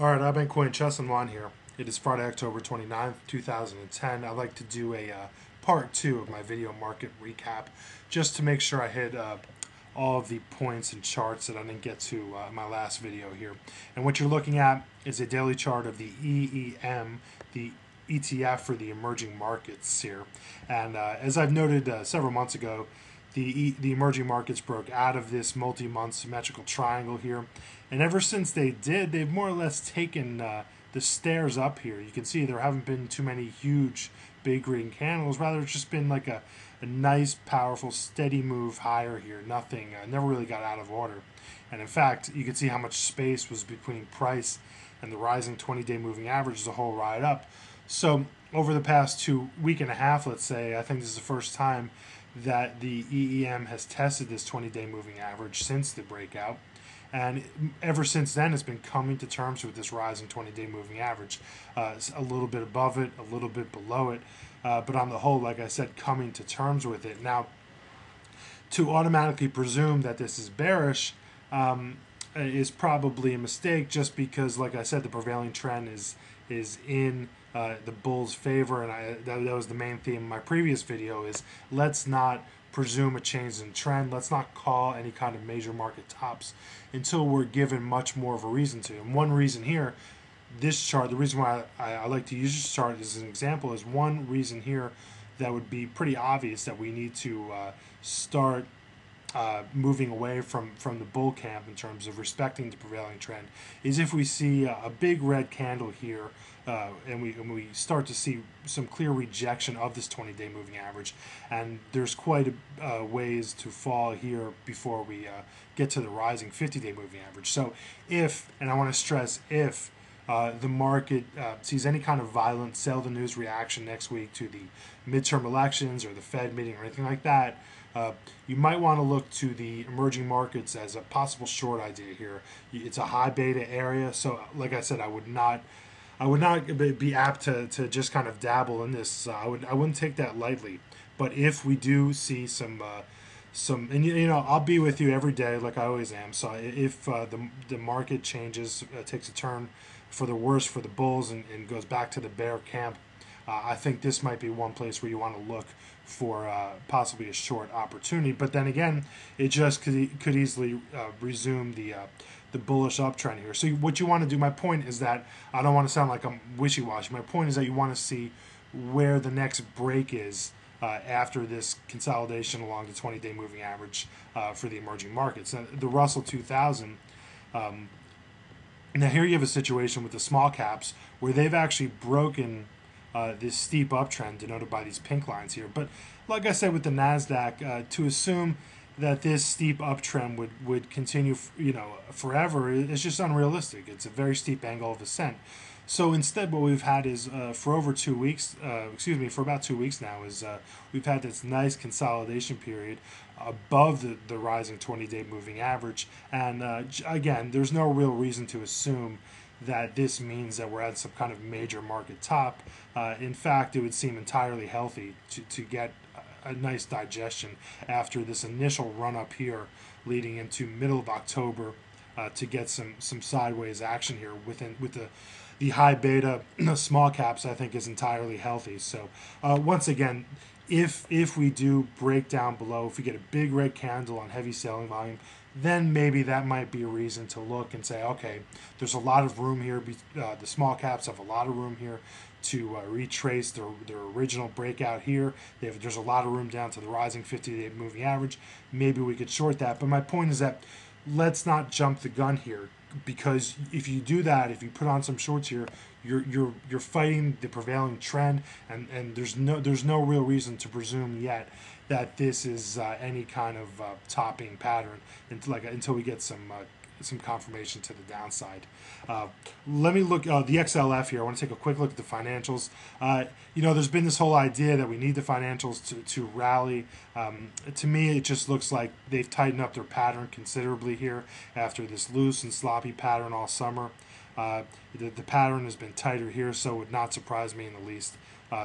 Alright, I've been Coin Chess and Juan here. It is Friday, October 29th, 2010. I'd like to do a part two of my video market recap just to make sure I hit all of the points and charts that I didn't get to in my last video here. And what you're looking at is a daily chart of the EEM, the ETF for the emerging markets here. And as I've noted several months ago, the emerging markets broke out of this multi-month symmetrical triangle here, and ever since they did, they've more or less taken the stairs up here. You can see there haven't been too many huge big green candles. Rather, it's just been like a nice, powerful, steady move higher here. Nothing, never really got out of order. And in fact, you can see how much space was between price and the rising 20-day moving average as a whole ride up. So over the past week and a half, let's say, I think this is the first time that the EEM has tested this 20-day moving average since the breakout. And ever since then, it's been coming to terms with this rising 20-day moving average. A little bit above it, a little bit below it. But on the whole, like I said, coming to terms with it. Now, to automatically presume that this is bearish is probably a mistake, just because, like I said, the prevailing trend is in the bull's favor, and that was the main theme in my previous video. Is let's not presume a change in trend. Let's not call any kind of major market tops until we're given much more of a reason to. And one reason here, this chart, the reason why I like to use this chart as an example, is one reason here that would be pretty obvious that we need to start moving away from the bull camp in terms of respecting the prevailing trend, is if we see a big red candle here and we start to see some clear rejection of this 20-day moving average, and there's quite a ways to fall here before we get to the rising 50-day moving average. So if, and I want to stress if, the market sees any kind of violent sell the news reaction next week to the midterm elections or the Fed meeting or anything like that, you might want to look to the emerging markets as a possible short idea here. It's a high beta area, so like I said, I would not be apt to just kind of dabble in this. I wouldn't take that lightly. But if we do see some, and I'll be with you every day like I always am. So if the market changes, takes a turn for the worse for the bulls and goes back to the bear camp, I think this might be one place where you want to look for possibly a short opportunity. But then again, it just could easily resume the bullish uptrend here. So what you want to do, my point is that I don't want to sound like I'm wishy-washy. My point is that you want to see where the next break is after this consolidation along the 20-day moving average for the emerging markets. Now, the Russell 2000, now here you have a situation with the small caps where they've actually broken this steep uptrend denoted by these pink lines here. But like I said with the NASDAQ, to assume that this steep uptrend would continue, forever, is just unrealistic. It's a very steep angle of ascent. So instead, what we've had is for about 2 weeks now, is we've had this nice consolidation period above the rising 20-day moving average. And again, there's no real reason to assume that this means that we're at some kind of major market top. In fact, it would seem entirely healthy to get a nice digestion after this initial run up here leading into middle of October to get some sideways action here with the high beta small caps. I think is entirely healthy. So once again, if we do break down below, if we get a big red candle on heavy selling volume, then maybe that might be a reason to look and say, okay, there's a lot of room here. The small caps have a lot of room here to retrace their original breakout here. There's a lot of room down to the rising 50-day moving average. Maybe we could short that. But my point is that let's not jump the gun here, because if you do that, if you put on some shorts here, you're fighting the prevailing trend, and there's no real reason to presume yet that this is any kind of topping pattern until we get some confirmation to the downside. Let me look the XLF here. I want to take a quick look at the financials. There's been this whole idea that we need the financials to rally. To me, it just looks like they've tightened up their pattern considerably here after this loose and sloppy pattern all summer. The pattern has been tighter here, so it would not surprise me in the least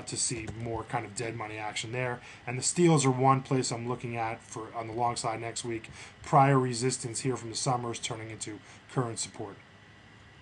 to see more kind of dead money action there. And the steels are one place I'm looking at on the long side next week. Prior resistance here from the summer is turning into current support.